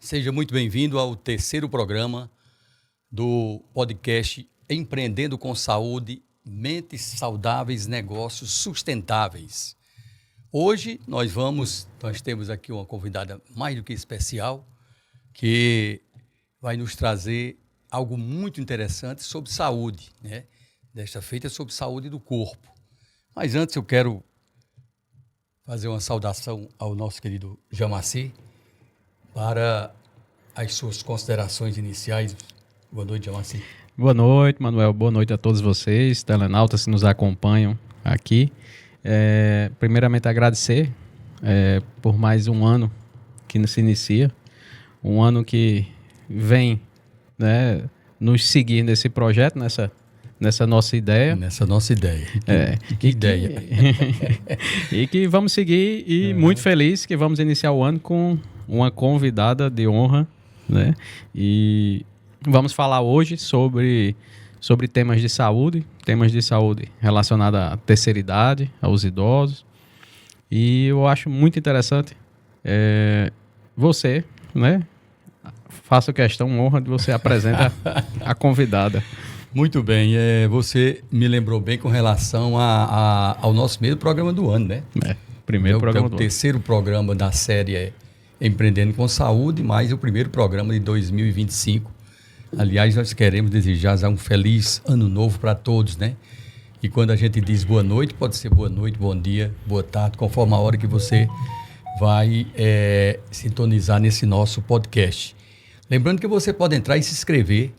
Seja muito bem-vindo ao terceiro programa do podcast Empreendendo com Saúde, Mentes Saudáveis, Negócios Sustentáveis. Hoje nós temos aqui uma convidada mais do que especial, que vai nos trazer algo muito interessante sobre saúde, né? Desta feita sobre saúde do corpo. Mas antes eu quero fazer uma saudação ao nosso querido Jamaci para as suas considerações iniciais. Boa noite, Jamaci. Boa noite, Manuel. Boa noite a todos vocês, telenautas que nos acompanham aqui. Primeiramente, agradecer por mais um ano que se inicia, um ano que vem, né, nos seguir nesse projeto, nessa nossa ideia. Nessa nossa ideia. Que ideia. E que vamos seguir e muito feliz que vamos iniciar o ano com uma convidada de honra, né? E vamos falar hoje sobre temas de saúde relacionados à terceira idade, aos idosos. E eu acho muito interessante você, né? Faço questão, honra de você apresentar a convidada. Muito bem, você me lembrou bem com relação ao nosso primeiro programa do ano, né? Primeiro programa do ano. O terceiro programa da série Empreendendo com Saúde, mais o primeiro programa de 2025. Aliás, nós queremos desejar um feliz ano novo para todos, né? E quando a gente diz boa noite, pode ser boa noite, bom dia, boa tarde, conforme a hora que você vai sintonizar nesse nosso podcast. Lembrando que você pode entrar e se inscrever,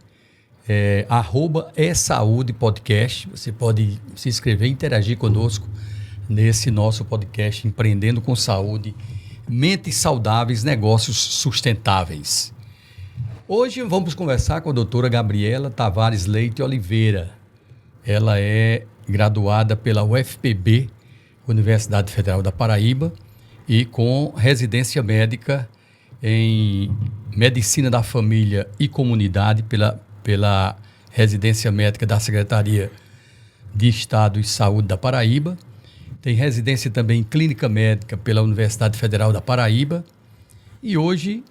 @saúdepodcast. Você pode se inscrever e interagir conosco nesse nosso podcast Empreendendo com Saúde, Mentes Saudáveis, Negócios Sustentáveis. Hoje vamos conversar com a doutora Gabriela Tavares Leite Oliveira. Ela é graduada pela UFPB, Universidade Federal da Paraíba, e com residência médica em Medicina da Família e Comunidade pela Residência Médica da Secretaria de Estado de Saúde da Paraíba. Tem residência também em Clínica Médica pela Universidade Federal da Paraíba. E hoje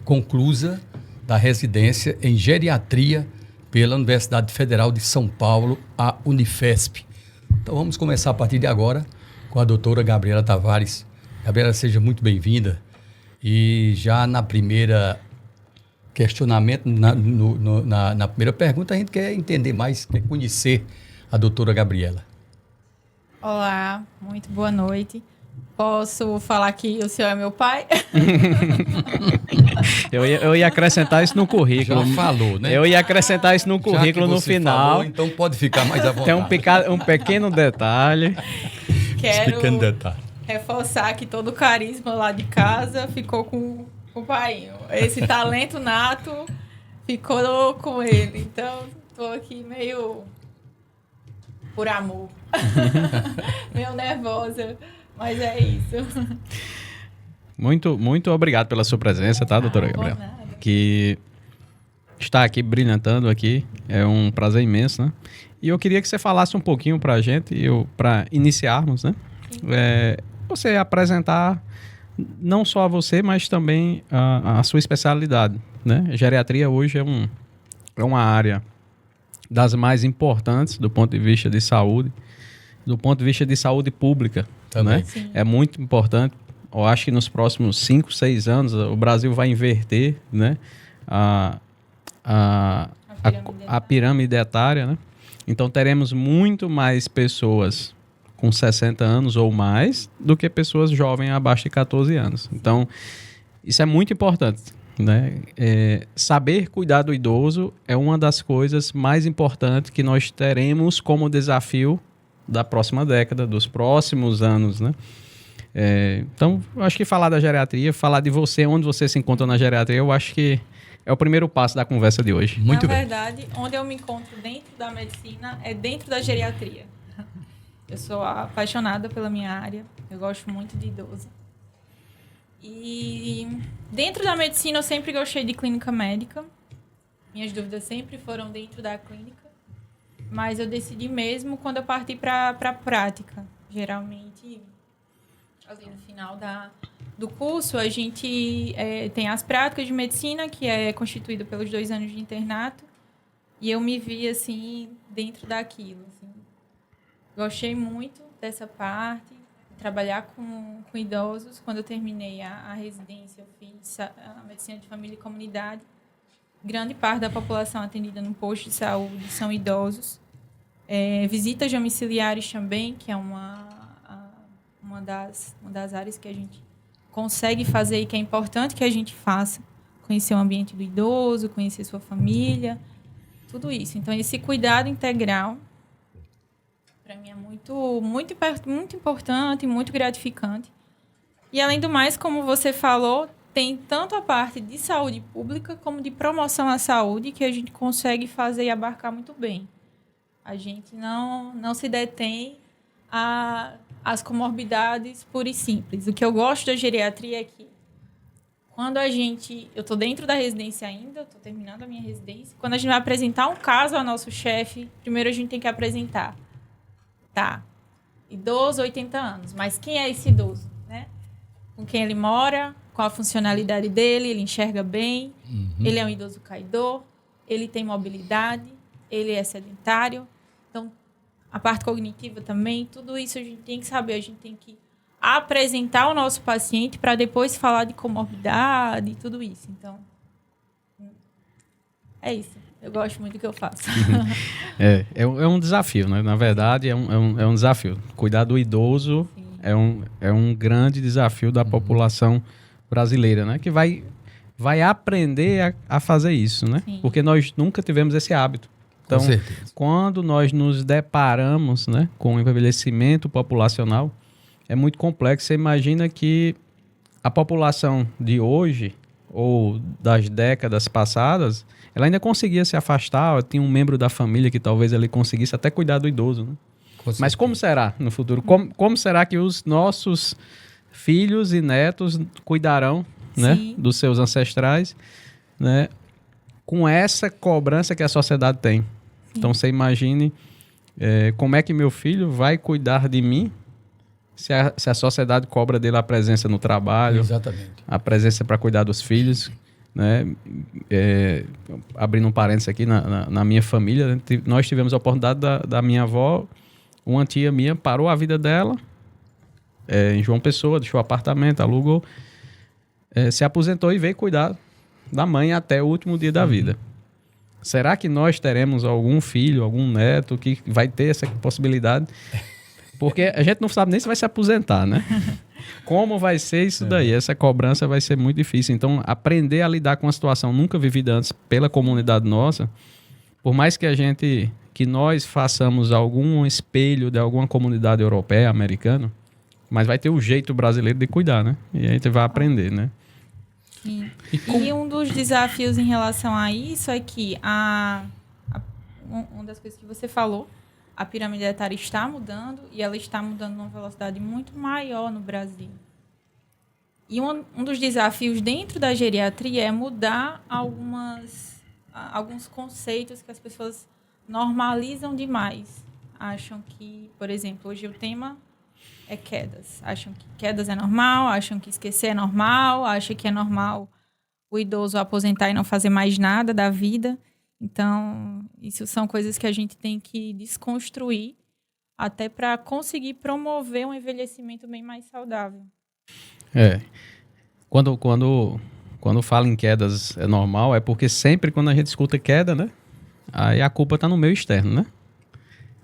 conclusa da residência em Geriatria pela Universidade Federal de São Paulo, a Unifesp. Então vamos começar a partir de agora com a doutora Gabriela Tavares. Gabriela, seja muito bem-vinda. E já na primeira questionamento, na primeira pergunta, a gente quer entender mais, quer conhecer a doutora Gabriela. Olá, muito boa noite. Posso falar que o senhor é meu pai? Eu ia acrescentar isso no currículo. Já falou, né? Eu ia acrescentar isso no currículo no final. Falou, então pode ficar mais à vontade. Tem um pequeno detalhe. Quero reforçar que todo o carisma lá de casa ficou com o pai. Esse talento nato ficou com ele. Então, estou aqui meio por amor. Meio nervosa, mas é isso. Muito, muito obrigado pela sua presença, tá, doutora Gabriela? Que está aqui brilhantando aqui. É um prazer imenso, né? E eu queria que você falasse um pouquinho para a gente, para iniciarmos, né? Você apresentar não só a você, mas também a sua especialidade, né? Geriatria hoje é uma área das mais importantes do ponto de vista de saúde, do ponto de vista de saúde pública, também, né? É muito importante. Eu acho que nos próximos 5, 6 anos o Brasil vai inverter, né, a pirâmide etária, né? Então teremos muito mais pessoas com 60 anos ou mais do que pessoas jovens abaixo de 14 anos. Então, isso é muito importante, né? Saber cuidar do idoso é uma das coisas mais importantes que nós teremos como desafio da próxima década, dos próximos anos, né? Então, eu acho que falar da geriatria, falar de você, onde você se encontra na geriatria, eu acho que é o primeiro passo da conversa de hoje. Muito bem. Na verdade, onde eu me encontro dentro da medicina é dentro da geriatria. Eu sou apaixonada pela minha área, eu gosto muito de idoso. E dentro da medicina eu sempre gostei de clínica médica. Minhas dúvidas sempre foram dentro da clínica. Mas eu decidi mesmo quando eu parti para a prática. Geralmente, ali no final do curso, a gente tem as práticas de medicina, que é constituído pelos 2 anos de internato. E eu me vi, assim, dentro daquilo. Assim. Gostei muito dessa parte, de trabalhar com idosos. Quando eu terminei a residência, eu fiz a medicina de família e comunidade. Grande parte da população atendida no posto de saúde são idosos. Visitas domiciliares também, que é uma das áreas que a gente consegue fazer e que é importante que a gente faça. Conhecer o ambiente do idoso, conhecer sua família, tudo isso. Então, esse cuidado integral, para mim, é muito importante, muito gratificante. E, além do mais, como você falou, tem tanto a parte de saúde pública como de promoção à saúde que a gente consegue fazer e abarcar muito bem. A gente não se detém às comorbidades puras e simples. O que eu gosto da geriatria é que quando eu estou dentro da residência ainda, estou terminando a minha residência, quando a gente vai apresentar um caso ao nosso chefe, primeiro a gente tem que apresentar. Tá, idoso, 80 anos, mas quem é esse idoso? Né? Com quem ele mora, qual a funcionalidade dele, ele enxerga bem, ele é um idoso caidor, ele tem mobilidade, ele é sedentário. Então, a parte cognitiva também, tudo isso a gente tem que saber, a gente tem que apresentar o nosso paciente para depois falar de comorbidade e tudo isso. Então, é isso. Eu gosto muito do que eu faço. É um desafio, né? Na verdade, é um desafio. Cuidar do idoso é um grande desafio da população brasileira, né? Que vai aprender a fazer isso, né? Sim. Porque nós nunca tivemos esse hábito. Então, quando nós nos deparamos, né, com o envelhecimento populacional, é muito complexo. Você imagina que a população de hoje, ou das décadas passadas, ela ainda conseguia se afastar, tinha um membro da família que talvez ele conseguisse até cuidar do idoso, né? Mas como será no futuro? Como será que os nossos filhos e netos cuidarão, né, dos seus ancestrais, né, com essa cobrança que a sociedade tem? Sim. Então, você imagine como é que meu filho vai cuidar de mim se a sociedade cobra dele a presença no trabalho, exatamente, a presença para cuidar dos filhos, né? Abrindo um parênteses aqui, na minha família, nós tivemos a oportunidade da minha avó, uma tia minha parou a vida dela em João Pessoa, deixou o apartamento, alugou, se aposentou e veio cuidar da mãe até o último dia da vida. Será que nós teremos algum filho, algum neto que vai ter essa possibilidade? Porque a gente não sabe nem se vai se aposentar, né? Como vai ser isso daí? Essa cobrança vai ser muito difícil. Então, aprender a lidar com uma situação nunca vivida antes pela comunidade nossa, por mais que nós façamos algum espelho de alguma comunidade europeia, americana, mas vai ter o jeito brasileiro de cuidar, né? E a gente vai aprender, né? Sim. E um dos desafios em relação a isso é que uma das coisas que você falou, a pirâmide etária está mudando e ela está mudando numa velocidade muito maior no Brasil. E um dos desafios dentro da geriatria é mudar alguns conceitos que as pessoas normalizam demais. Acham que, por exemplo, hoje o tema é quedas. Acham que quedas é normal, acham que esquecer é normal, acham que é normal o idoso aposentar e não fazer mais nada da vida. Então, isso são coisas que a gente tem que desconstruir até para conseguir promover um envelhecimento bem mais saudável. Quando fala em quedas é normal, é porque sempre quando a gente escuta queda, né? Aí a culpa está no meio externo, né?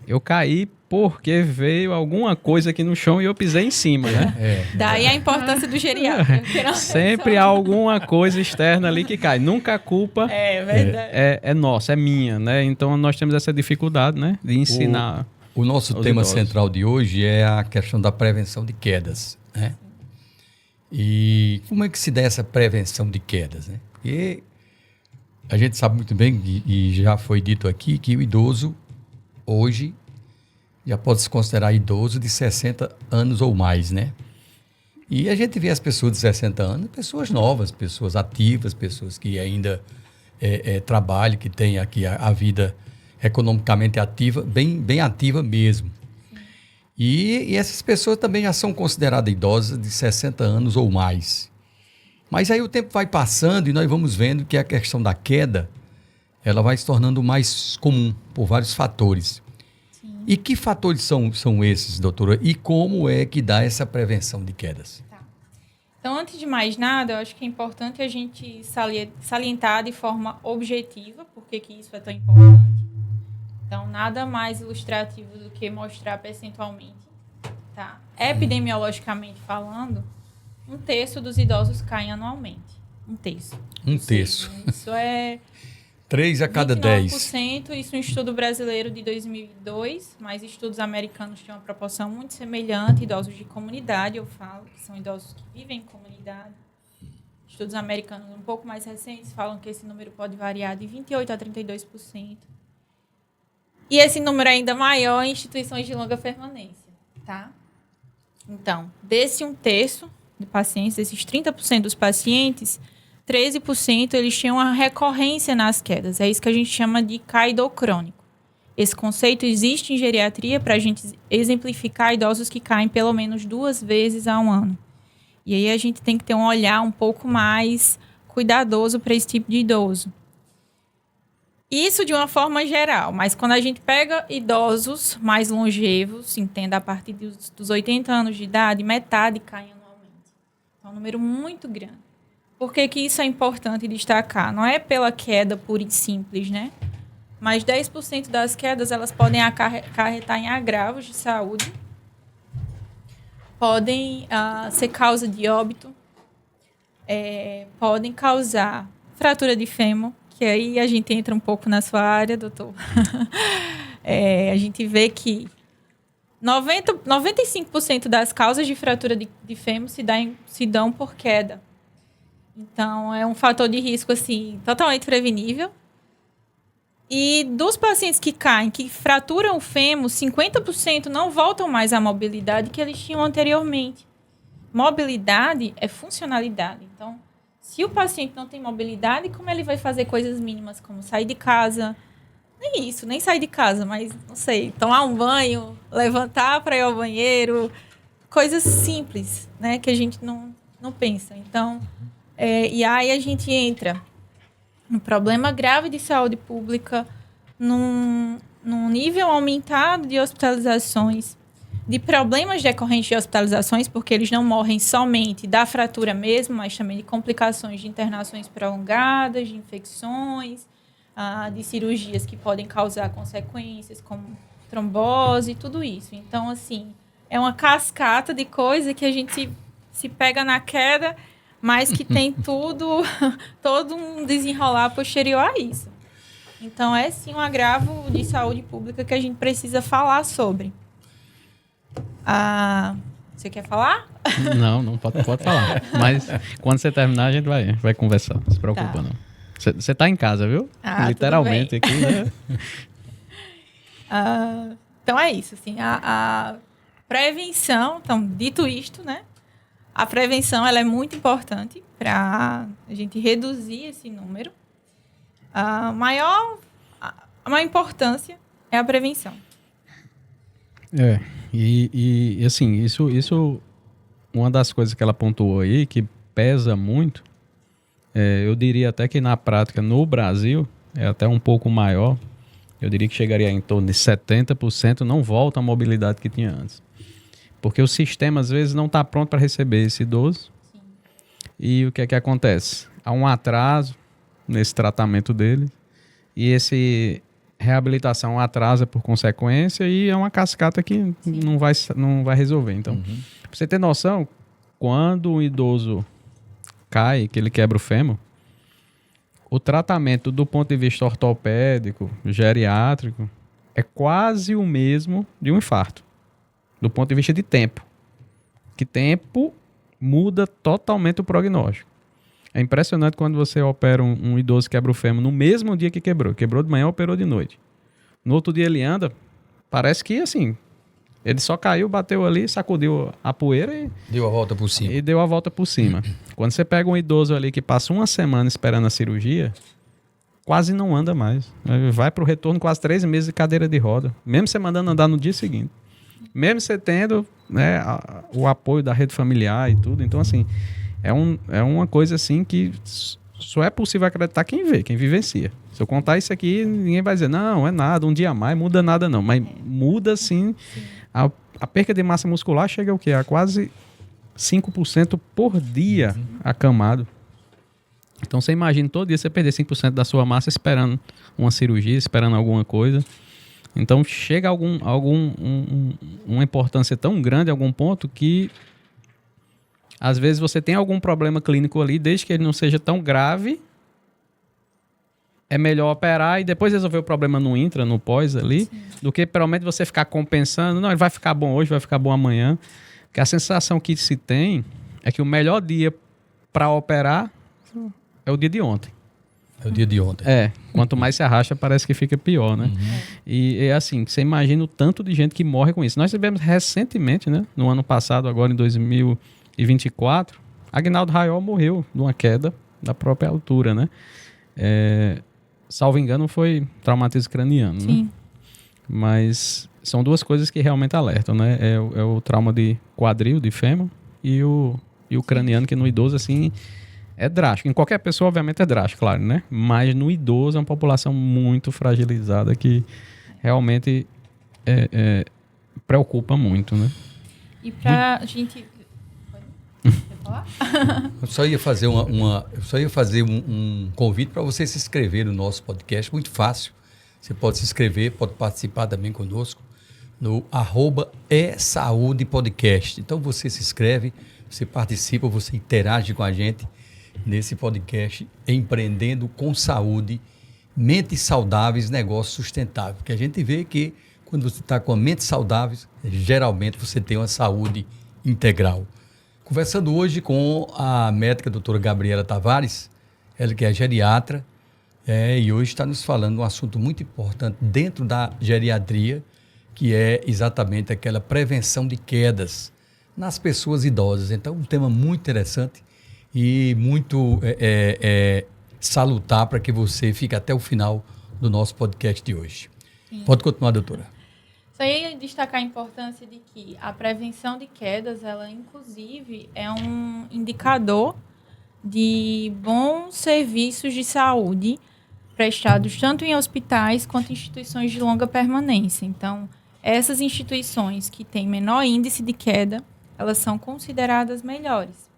Eu caí porque veio alguma coisa aqui no chão e eu pisei em cima, né? Daí a importância do geriatra. Sempre há alguma coisa externa ali que cai. Nunca a culpa é nossa, é minha, né? Então nós temos essa dificuldade, né? De ensinar. O nosso tema central de hoje é a questão da prevenção de quedas, né? E como é que se dá essa prevenção de quedas, né? Porque a gente sabe muito bem, e já foi dito aqui, que o idoso hoje já pode se considerar idoso de 60 anos ou mais, né? E a gente vê as pessoas de 60 anos, pessoas novas, pessoas ativas, pessoas que ainda trabalham, que têm aqui a vida economicamente ativa, bem ativa mesmo. E essas pessoas também já são consideradas idosas de 60 anos ou mais. Mas aí o tempo vai passando e nós vamos vendo que a questão da queda, ela vai se tornando mais comum por vários fatores. Sim. E que fatores são esses, doutora? E como é que dá essa prevenção de quedas? Tá. Então, antes de mais nada, eu acho que é importante a gente salientar de forma objetiva por que isso é tão importante. Então, nada mais ilustrativo do que mostrar percentualmente. Tá? Epidemiologicamente falando, 1/3 dos idosos caem anualmente. 1/3. 1/3. Isso é 3 a cada 10. 29%, isso é um estudo brasileiro de 2002, mas estudos americanos têm uma proporção muito semelhante. Idosos de comunidade, eu falo, que são idosos que vivem em comunidade. Estudos americanos um pouco mais recentes falam que esse número pode variar de 28% a 32%. E esse número é ainda maior em instituições de longa permanência, tá? Então, desse 1/3 de pacientes, desses 30% dos pacientes, 13% eles tinham uma recorrência nas quedas. É isso que a gente chama de caidocrônico. Esse conceito existe em geriatria para a gente exemplificar idosos que caem pelo menos 2 vezes ao ano. E aí a gente tem que ter um olhar um pouco mais cuidadoso para esse tipo de idoso. Isso de uma forma geral, mas quando a gente pega idosos mais longevos, entenda, a partir dos 80 anos de idade, metade cai anualmente. É um número muito grande. Por que isso é importante destacar? Não é pela queda pura e simples, né? Mas 10% das quedas elas podem acarretar em agravos de saúde, podem ser causa de óbito, podem causar fratura de fêmur, que aí a gente entra um pouco na sua área, doutor. A gente vê que 95% das causas de fratura de fêmur se dão por queda. Então, é um fator de risco assim, totalmente prevenível. E dos pacientes que caem, que fraturam o fêmur, 50% não voltam mais à mobilidade que eles tinham anteriormente. Mobilidade é funcionalidade. Então, se o paciente não tem mobilidade, como ele vai fazer coisas mínimas, como sair de casa? Nem sair de casa, mas, não sei, tomar um banho, levantar para ir ao banheiro, coisas simples, né, que a gente não pensa. Então, e aí a gente entra no problema grave de saúde pública, num nível aumentado de hospitalizações, de problemas decorrentes de hospitalizações, porque eles não morrem somente da fratura mesmo, mas também de complicações de internações prolongadas, de infecções, de cirurgias que podem causar consequências como trombose, tudo isso. Então, assim, é uma cascata de coisa que a gente se pega na queda, mas que tem todo um desenrolar posterior a isso. Então, é sim um agravo de saúde pública que a gente precisa falar sobre. Você quer falar? Não pode falar. Mas quando você terminar, a gente vai conversar. Não se preocupa, Tá. não. Você tá em casa, viu? Literalmente aqui, né? Então é isso, assim, a prevenção, então, dito isto, né? A prevenção ela é muito importante para a gente reduzir esse número. A maior importância é a prevenção. E assim, isso uma das coisas que ela pontuou aí, que pesa muito, eu diria até que na prática, no Brasil, é até um pouco maior, eu diria que chegaria em torno de 70% não volta à mobilidade que tinha antes. Porque o sistema, às vezes, não está pronto para receber esse idoso. Sim. E o que é que acontece? Há um atraso nesse tratamento dele, e esse reabilitação atrasa por consequência, e é uma cascata que não vai resolver. Então, para você ter noção, quando um idoso cai, que ele quebra o fêmur, o tratamento do ponto de vista ortopédico, geriátrico, é quase o mesmo de um infarto, do ponto de vista de tempo. Que tempo muda totalmente o prognóstico. É impressionante quando você opera um idoso que quebra o fêmur no mesmo dia que quebrou. Quebrou de manhã, operou de noite. No outro dia ele anda, parece que assim, ele só caiu, bateu ali, sacudiu a poeira e deu a volta por cima. E deu a volta por cima. Quando você pega um idoso ali que passa uma semana esperando a cirurgia, quase não anda mais. Vai para o retorno quase 3 meses de cadeira de roda, mesmo você mandando andar no dia seguinte. Mesmo você tendo, né, o apoio da rede familiar e tudo. Então, assim, é uma coisa assim que só é possível acreditar quem vê, quem vivencia. Se eu contar isso aqui, ninguém vai dizer, não, é nada, um dia a mais, muda nada não. Mas muda sim. A perca de massa muscular chega ao quê? A quase 5% por dia acamado. Então você imagina todo dia você perder 5% da sua massa esperando uma cirurgia, esperando alguma coisa. Então chega uma importância tão grande a algum ponto que às vezes você tem algum problema clínico ali, desde que ele não seja tão grave, é melhor operar e depois resolver o problema no intra, no pós ali, do que pelo menos você ficar compensando. Não, ele vai ficar bom hoje, vai ficar bom amanhã. Porque a sensação que se tem é que o melhor dia para operar é o dia de ontem. É o dia de ontem. Quanto mais se arrasta, parece que fica pior, né? E é assim, você imagina o tanto de gente que morre com isso. Nós tivemos recentemente, né, no ano passado, agora em 2024, Agnaldo Raiol morreu de uma queda da própria altura, né? Salvo engano, foi traumatismo craniano, Sim. né? Mas são duas coisas que realmente alertam, né? É o trauma de quadril, de fêmur, e o craniano, que no idoso, assim, é drástico. Em qualquer pessoa, obviamente, é drástico, claro, né? Mas no idoso é uma população muito fragilizada que realmente preocupa muito, né? E pra gente... Quer falar? Eu só ia fazer um convite para você se inscrever no nosso podcast, muito fácil. Você pode se inscrever, pode participar também conosco no @esaudepodcast. Então você se inscreve, você participa, você interage com a gente nesse podcast Empreendendo com Saúde, Mentes Saudáveis, Negócio Sustentável. Porque a gente vê que quando você está com a mente saudável, geralmente você tem uma saúde integral. Conversando hoje com a médica doutora Gabriela Tavares, ela que é geriatra, e hoje está nos falando de um assunto muito importante dentro da geriatria, que é exatamente aquela prevenção de quedas nas pessoas idosas. Então, um tema muito interessante e muito salutar para que você fique até o final do nosso podcast de hoje. Sim. Pode continuar, doutora. Só ia destacar a importância de que a prevenção de quedas, ela inclusive é um indicador de bons serviços de saúde prestados tanto em hospitais quanto em instituições de longa permanência. Então, essas instituições que têm menor índice de queda, elas são consideradas melhores.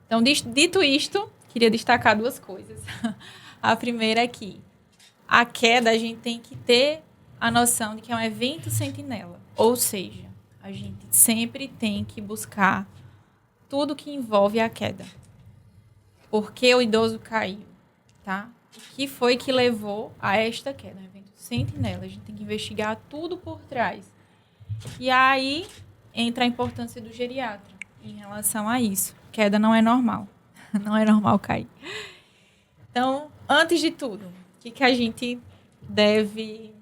Então, dito isto, queria destacar duas coisas. A primeira é que a queda, a gente tem que ter a noção de que é um evento sentinela. Ou seja, a gente sempre tem que buscar tudo que envolve a queda. Por que o idoso caiu? Tá? O que foi que levou a esta queda? Um evento sentinela. A gente tem que investigar tudo por trás. E aí entra a importância do geriatra em relação a isso. Queda não é normal. Não é normal cair. Então, antes de tudo, o que a gente deve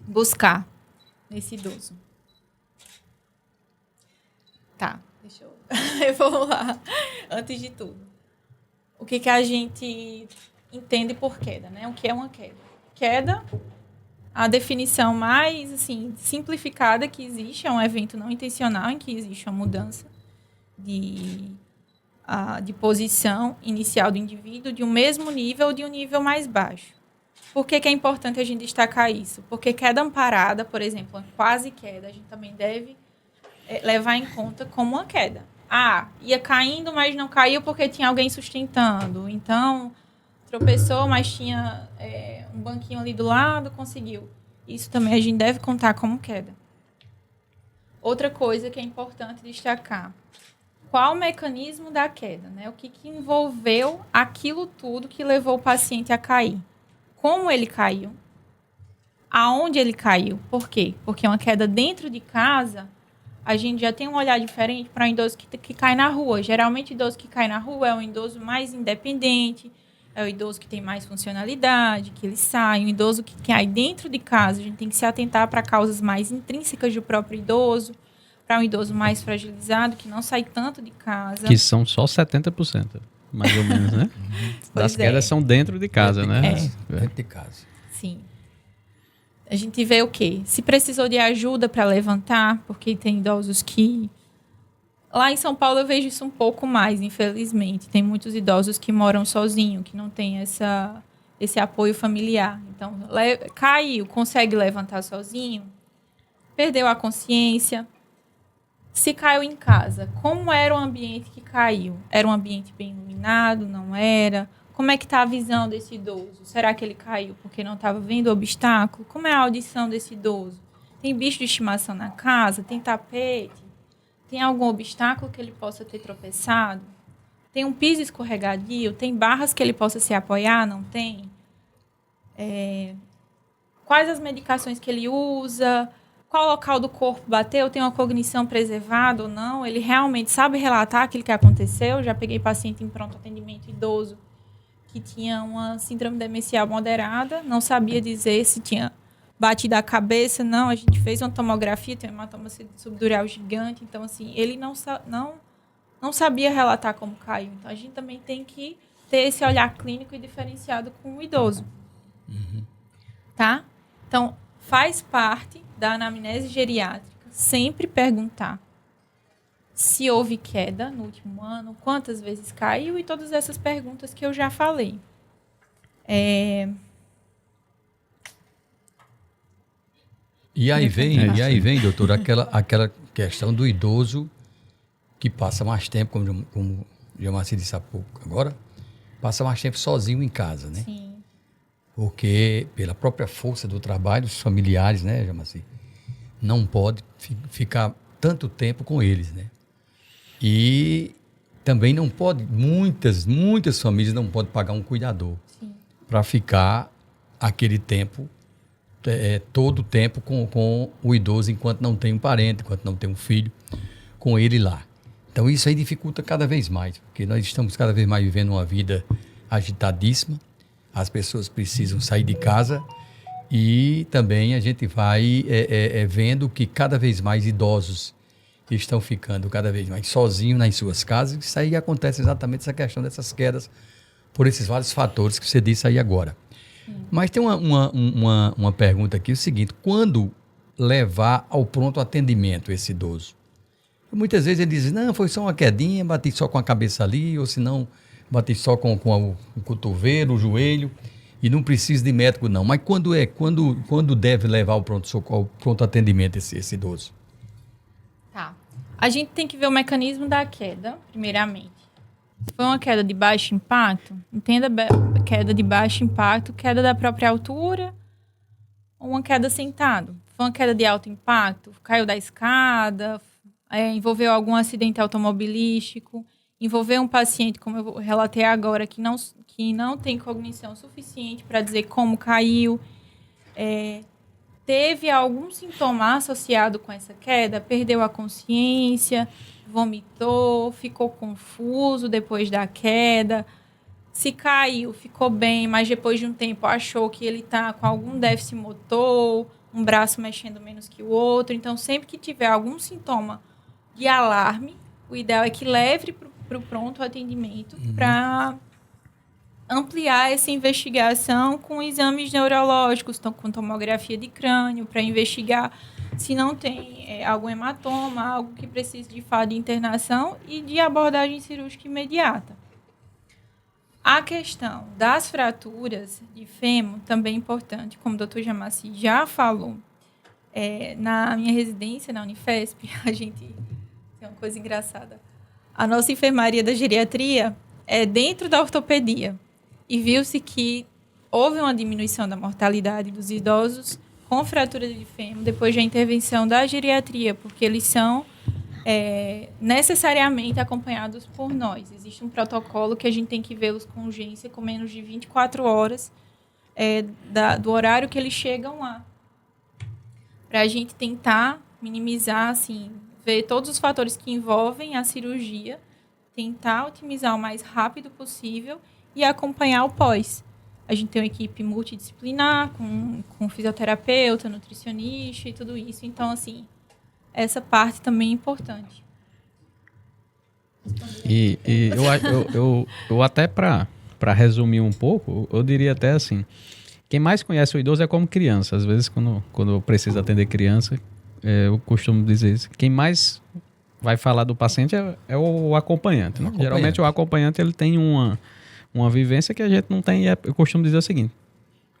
buscar nesse idoso? Tá, deixa eu vamos lá. Antes de tudo, o que a gente entende por queda, né? O que é uma queda? Queda, a definição mais assim, simplificada que existe, é um evento não intencional em que existe uma mudança de posição inicial do indivíduo de um mesmo nível ou de um nível mais baixo. Por que é importante a gente destacar isso? Porque queda amparada, por exemplo, uma quase queda, a gente também deve levar em conta como uma queda. Ia caindo, mas não caiu porque tinha alguém sustentando. Então, tropeçou, mas tinha um banquinho ali do lado, conseguiu. Isso também a gente deve contar como queda. Outra coisa que é importante destacar. Qual o mecanismo da queda, né? O que envolveu aquilo tudo que levou o paciente a cair? Como ele caiu? Aonde ele caiu? Por quê? Porque uma queda dentro de casa, a gente já tem um olhar diferente para um idoso que cai na rua. Geralmente, o idoso que cai na rua é um idoso mais independente, é o idoso que tem mais funcionalidade, que ele sai. Um idoso que cai dentro de casa, a gente tem que se atentar para causas mais intrínsecas do próprio idoso, para um idoso mais fragilizado, que não sai tanto de casa. Que são só 70%, mais ou menos, né? Das quedas são dentro de casa, né? Dentro de casa. Sim. A gente vê o quê? Se precisou de ajuda para levantar, porque tem idosos que... Lá em São Paulo eu vejo isso um pouco mais, infelizmente. Tem muitos idosos que moram sozinhos, que não têm esse apoio familiar. Então, caiu, consegue levantar sozinho, perdeu a consciência. Se caiu em casa, como era o ambiente que caiu? Era um ambiente bem iluminado? Não era? Como é que está a visão desse idoso? Será que ele caiu porque não estava vendo o obstáculo? Como é a audição desse idoso? Tem bicho de estimação na casa? Tem tapete? Tem algum obstáculo que ele possa ter tropeçado? Tem um piso escorregadio? Tem barras que ele possa se apoiar? Não tem? Quais as medicações que ele usa? Qual local do corpo bateu? Tem uma cognição preservada ou não? Ele realmente sabe relatar aquilo que aconteceu? Já peguei paciente em pronto atendimento idoso que tinha uma síndrome demencial moderada, não sabia dizer se tinha batido a cabeça, não. A gente fez uma tomografia, tem um hematoma subdural gigante, então, assim, ele não sabia relatar como caiu. Então, a gente também tem que ter esse olhar clínico e diferenciado com o idoso. Uhum. Tá? Então, faz parte da anamnese geriátrica sempre perguntar se houve queda no último ano, quantas vezes caiu e todas essas perguntas que eu já falei. E aí vem, doutor, aquela questão do idoso que passa mais tempo, como o Jamarci disse há pouco agora, passa mais tempo sozinho em casa, né? Sim. Porque pela própria força do trabalho, os familiares, né, Jamarci, não pode ficar tanto tempo com eles, né? E também não pode, muitas famílias não podem pagar um cuidador para ficar aquele tempo, todo o tempo com o idoso, enquanto não tem um parente, enquanto não tem um filho, com ele lá. Então isso aí dificulta cada vez mais, porque nós estamos cada vez mais vivendo uma vida agitadíssima, as pessoas precisam sair de casa e também a gente vai vendo que cada vez mais idosos estão ficando cada vez mais sozinhos nas suas casas. Isso aí acontece exatamente essa questão dessas quedas por esses vários fatores que você disse aí agora. Mas tem uma pergunta aqui, o seguinte: quando levar ao pronto atendimento esse idoso? Muitas vezes ele diz, não, foi só uma quedinha, bati só com a cabeça ali, ou se não, bati só com o cotovelo, o joelho, e não precisa de médico não. Mas quando deve levar ao pronto atendimento esse idoso? Tá. A gente tem que ver o mecanismo da queda, primeiramente. Se foi uma queda de baixo impacto, entenda queda de baixo impacto, queda da própria altura ou uma queda sentado. Se foi uma queda de alto impacto, caiu da escada, envolveu algum acidente automobilístico, envolveu um paciente, como eu relatei agora, que não tem cognição suficiente para dizer como caiu, teve algum sintoma associado com essa queda, perdeu a consciência, vomitou, ficou confuso depois da queda, se caiu, ficou bem, mas depois de um tempo achou que ele está com algum déficit motor, um braço mexendo menos que o outro. Então, sempre que tiver algum sintoma de alarme, o ideal é que leve para o pronto atendimento para ampliar essa investigação com exames neurológicos, com tomografia de crânio, para investigar se não tem algum hematoma, algo que precise de fato de internação e de abordagem cirúrgica imediata. A questão das fraturas de fêmur também é importante, como o Dr. Jamarci já falou. Na minha residência, na Unifesp, a gente tem uma coisa engraçada. A nossa enfermaria da geriatria é dentro da ortopedia. E viu-se que houve uma diminuição da mortalidade dos idosos com fratura de fêmur depois da intervenção da geriatria, porque eles são necessariamente acompanhados por nós. Existe um protocolo que a gente tem que vê-los com urgência, com menos de 24 horas do horário que eles chegam lá. Para a gente tentar minimizar, assim, ver todos os fatores que envolvem a cirurgia, tentar otimizar o mais rápido possível e acompanhar o pós. A gente tem uma equipe multidisciplinar, com fisioterapeuta, nutricionista e tudo isso. Então, assim, essa parte também é importante. E eu até para resumir um pouco, eu diria até assim, Quem mais conhece o idoso é como criança. Às vezes, quando eu preciso atender criança, eu costumo dizer isso. Quem mais vai falar do paciente é o acompanhante. Né? Geralmente, o acompanhante ele tem uma vivência que a gente não tem. Eu costumo dizer o seguinte: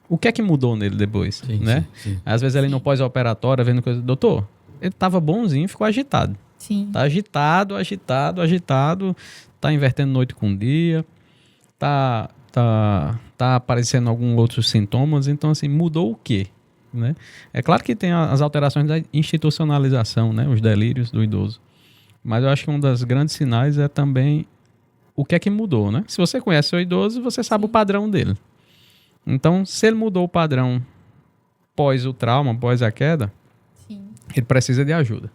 o que é que mudou nele depois? Sim, né? sim. Às vezes, ele no pós-operatório, vendo coisa. Doutor, ele estava bonzinho, ficou agitado. Sim. Tá agitado. Tá invertendo noite com dia. Tá aparecendo alguns outros sintomas. Então, assim, mudou o quê? Né? É claro que tem as alterações da institucionalização, né? Os delírios do idoso. Mas eu acho que um dos grandes sinais é também o que é que mudou, né? Se você conhece o idoso, você sabe o padrão dele. Então, se ele mudou o padrão pós o trauma, pós a queda, Sim. ele precisa de ajuda.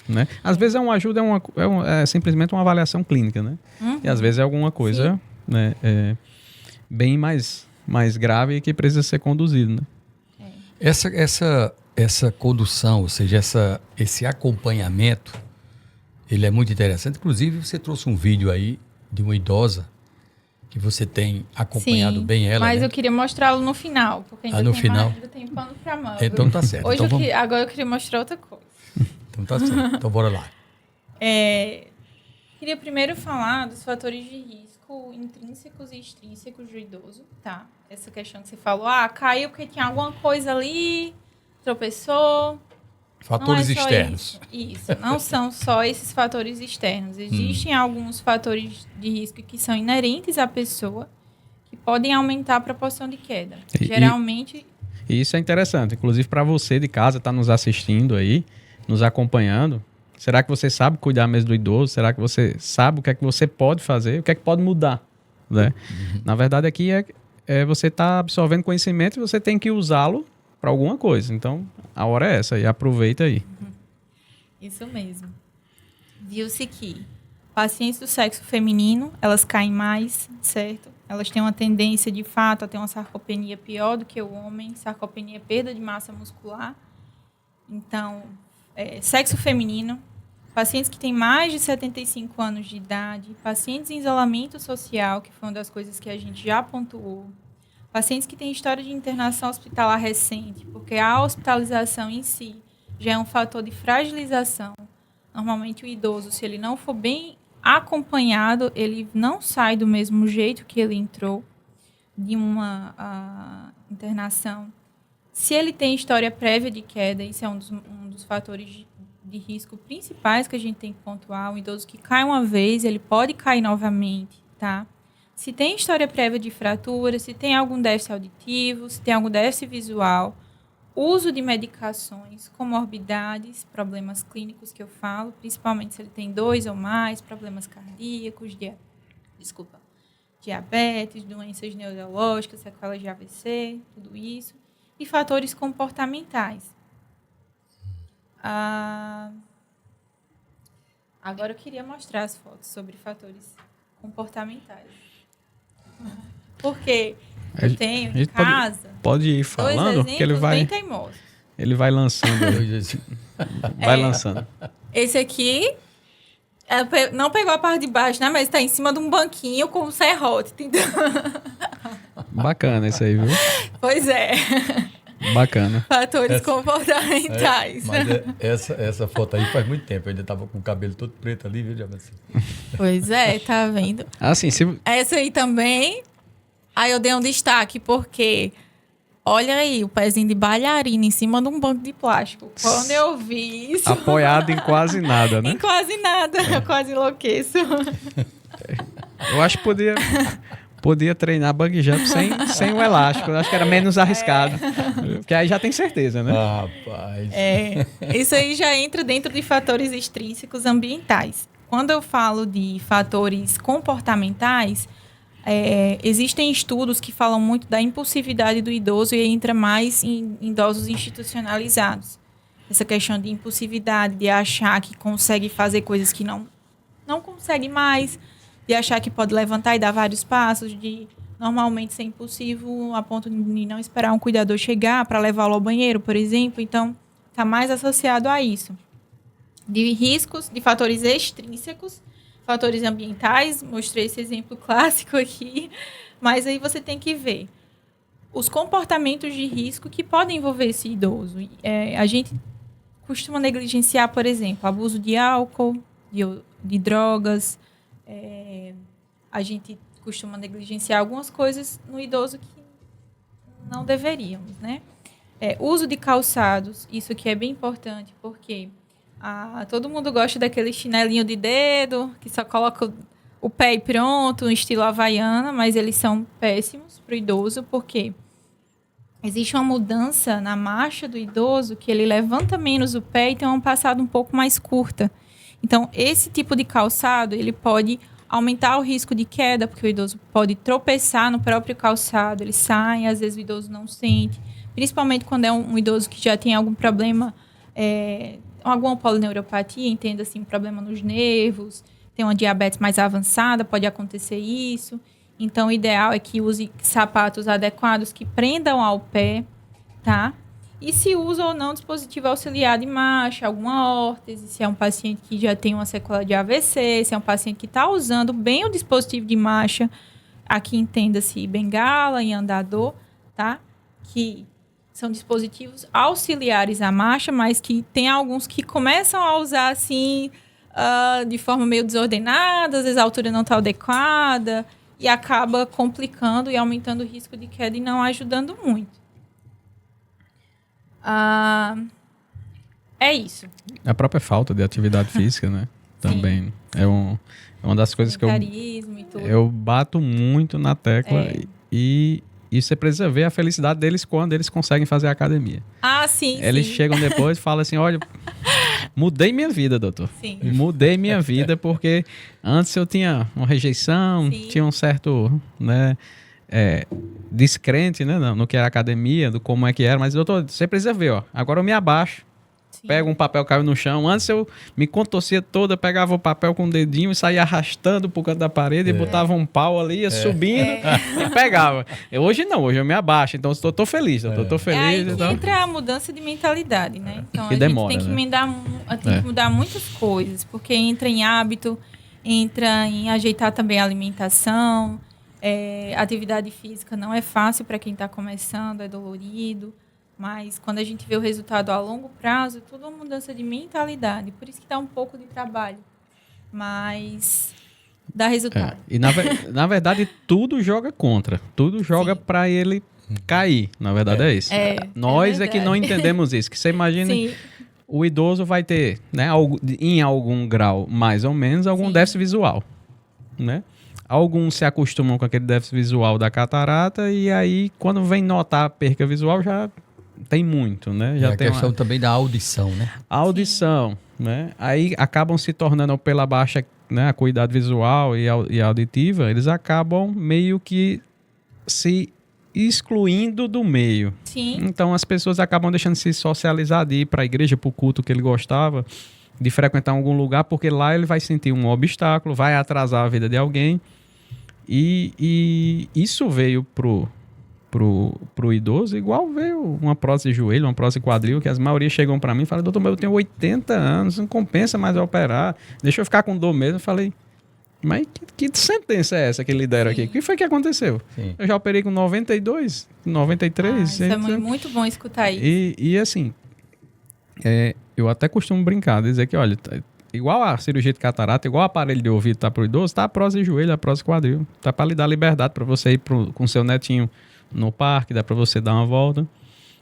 Né? Às vezes é simplesmente uma avaliação clínica, né? E às vezes é alguma coisa, né, bem mais grave que precisa ser conduzido, né? Essa condução, ou seja, esse acompanhamento, ele é muito interessante. Inclusive, você trouxe um vídeo aí de uma idosa que você tem acompanhado bem ela, mas né? eu queria mostrá-lo no final, porque ainda ainda tem pano pra manga. Então tá certo. Hoje então agora eu queria mostrar outra coisa. Então tá certo. Então bora lá. Queria primeiro falar dos fatores de risco intrínsecos e extrínsecos do idoso, tá? Essa questão que você falou, caiu porque tinha alguma coisa ali, tropeçou. Fatores não é só externos. Isso, não são só esses fatores externos. Existem alguns fatores de risco que são inerentes à pessoa, que podem aumentar a proporção de queda. Geralmente... E isso é interessante, inclusive para você de casa, tá nos assistindo aí, nos acompanhando. Será que você sabe cuidar mesmo do idoso? Será que você sabe o que é que você pode fazer? O que é que pode mudar? Né? Na verdade, aqui você está absorvendo conhecimento e você tem que usá-lo para alguma coisa. Então, a hora é essa. E aproveita aí. Isso mesmo. Viu-se que pacientes do sexo feminino, elas caem mais, certo? Elas têm uma tendência, de fato, a ter uma sarcopenia pior do que o homem. Sarcopenia é perda de massa muscular. Então, sexo feminino, pacientes que têm mais de 75 anos de idade, pacientes em isolamento social, que foi uma das coisas que a gente já pontuou, pacientes que têm história de internação hospitalar recente, porque a hospitalização em si já é um fator de fragilização. Normalmente o idoso, se ele não for bem acompanhado, ele não sai do mesmo jeito que ele entrou de uma internação. Se ele tem história prévia de queda, isso é um dos fatores de risco principais que a gente tem que pontuar. Um idoso que cai uma vez, ele pode cair novamente, tá? Se tem história prévia de fratura, se tem algum déficit auditivo, se tem algum déficit visual, uso de medicações, comorbidades, problemas clínicos que eu falo, principalmente se ele tem 2 ou mais, problemas cardíacos, diabetes, doenças neurológicas, sequelas de AVC, tudo isso. E fatores comportamentais. Agora eu queria mostrar as fotos sobre fatores comportamentais. Porque eu tenho em casa... Pode ir falando, que ele vai... bem teimosos. Ele vai lançando. Vai lançando. Esse aqui... não pegou a parte de baixo, né? Mas está em cima de um banquinho com um serrote. Bacana isso aí, viu? Pois é. Bacana. Fatores comportamentais. Mas essa foto aí faz muito tempo. Eu ainda estava com o cabelo todo preto ali, viu, Diamantina? Pois é, tá vendo? Sim, essa aí também. Aí eu dei um destaque, porque... Olha aí, o pezinho de bailarina em cima de um banco de plástico. Quando eu vi isso... Apoiado em quase nada, né? Em quase nada. Eu quase enlouqueço. Eu acho que podia treinar bungee jump sem o elástico. Eu acho que era menos arriscado. Porque aí já tem certeza, né? Rapaz. Isso aí já entra dentro de fatores extrínsecos ambientais. Quando eu falo de fatores comportamentais... existem estudos que falam muito da impulsividade do idoso e entra mais em idosos institucionalizados. Essa questão de impulsividade, de achar que consegue fazer coisas que não consegue mais, de achar que pode levantar e dar vários passos, de normalmente ser impulsivo a ponto de não esperar um cuidador chegar para levá-lo ao banheiro, por exemplo. Então, está mais associado a isso. De riscos, de fatores extrínsecos, fatores ambientais, mostrei esse exemplo clássico aqui, mas aí você tem que ver os comportamentos de risco que podem envolver esse idoso. A gente costuma negligenciar, por exemplo, abuso de álcool, de drogas. A gente costuma negligenciar algumas coisas no idoso que não deveríamos, né? Uso de calçados, isso aqui é bem importante, porque todo mundo gosta daquele chinelinho de dedo, que só coloca o pé e pronto, no estilo havaiana, mas eles são péssimos para o idoso, porque existe uma mudança na marcha do idoso, que ele levanta menos o pé e tem uma passada um pouco mais curta. Então, esse tipo de calçado, ele pode aumentar o risco de queda, porque o idoso pode tropeçar no próprio calçado, ele sai, às vezes o idoso não sente, principalmente quando é um idoso que já tem algum problema, alguma polineuropatia, entenda assim, problema nos nervos, tem uma diabetes mais avançada, pode acontecer isso. Então, o ideal é que use sapatos adequados que prendam ao pé, tá? E se usa ou não dispositivo auxiliar de marcha, alguma órtese, se é um paciente que já tem uma sequela de AVC, se é um paciente que está usando bem o dispositivo de marcha, aqui entenda-se bengala e andador, tá? Que são dispositivos auxiliares à marcha, mas que tem alguns que começam a usar assim, de forma meio desordenada, às vezes a altura não está adequada, e acaba complicando e aumentando o risco de queda e não ajudando muito. É isso. A própria falta de atividade física, né? Também. É uma das coisas que eu bato muito na tecla. E você precisa ver a felicidade deles quando eles conseguem fazer a academia. Sim. Eles chegam depois e falam assim, olha, mudei minha vida, doutor. Sim. Mudei minha vida porque antes eu tinha uma rejeição, tinha um certo, né, descrente, né, no que era academia, do como é que era, mas doutor, você precisa ver, ó, agora eu me abaixo, pego um papel, caiu no chão, antes eu me contorcia toda, pegava o papel com o dedinho e saía arrastando pro canto da parede e botava um pau ali, ia subindo e pegava. Hoje não, hoje eu me abaixo, então eu tô feliz, tô feliz. É aí que então... entra a mudança de mentalidade, né? Então que a demora, gente tem que né? tem que mudar muitas coisas, porque entra em hábito, entra em ajeitar também a alimentação. Atividade física não é fácil para quem está começando, é dolorido, mas quando a gente vê o resultado a longo prazo, é tudo uma mudança de mentalidade, por isso que dá um pouco de trabalho, mas dá resultado. E na verdade tudo joga contra, tudo joga para ele cair, na verdade é isso. Nós é que não entendemos isso, que você imagina... Sim. O idoso vai ter, né, em algum grau, mais ou menos, algum déficit visual, né? Alguns se acostumam com aquele déficit visual da catarata e aí, quando vem notar a perca visual, já tem muito, né? Já tem a questão também da audição, né? A audição, né? Aí acabam se tornando, pela baixa, né, acuidade visual e auditiva, eles acabam meio que se excluindo do meio. Sim. Então as pessoas acabam deixando de se socializar, de ir para a igreja, para o culto que ele gostava, de frequentar algum lugar, porque lá ele vai sentir um obstáculo, vai atrasar a vida de alguém. E isso veio pro idoso, igual veio uma prótese de joelho, uma prótese de quadril, que as maioria chegam para mim e falam, doutor, mas eu tenho 80 anos, não compensa mais operar, deixa eu ficar com dor mesmo. Eu falei, mas que sentença é essa que ele deram aqui? O que foi que aconteceu? Sim. Eu já operei com 92, 93. Isso é muito bom escutar isso. E assim, eu até costumo brincar, dizer que, olha, igual a cirurgia de catarata, igual o aparelho de ouvido tá pro idoso, tá a prótese de joelho, a prótese de quadril. Tá para lhe dar liberdade para você ir com seu netinho no parque, dá para você dar uma volta.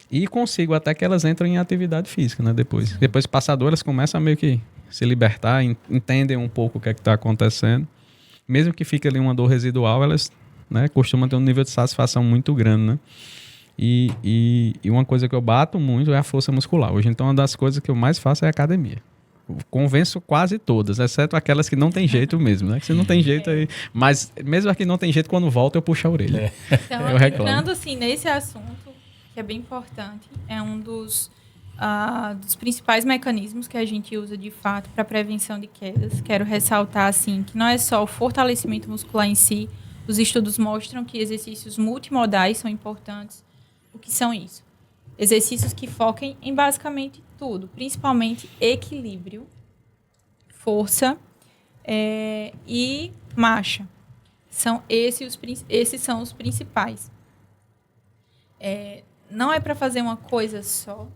E consigo até que elas entram em atividade física, né? Depois passador, elas começam a meio que se libertar, entendem um pouco o que é que está acontecendo. Mesmo que fique ali uma dor residual, elas, né, costumam ter um nível de satisfação muito grande, né? E uma coisa que eu bato muito é a força muscular. Hoje, então, uma das coisas que eu mais faço é academia. Convenço quase todas, exceto aquelas que não tem jeito mesmo, né? Que você não tem jeito aí. Mas mesmo aqui não tem jeito, quando volta eu puxo a orelha. Então, eu entrando assim nesse assunto, que é bem importante, é um dos principais mecanismos que a gente usa de fato para prevenção de quedas. Quero ressaltar assim que não é só o fortalecimento muscular em si. Os estudos mostram que exercícios multimodais são importantes. O que são isso? Exercícios que foquem em basicamente tudo, principalmente equilíbrio, força e marcha. Esses são os principais. não é para fazer uma coisa só,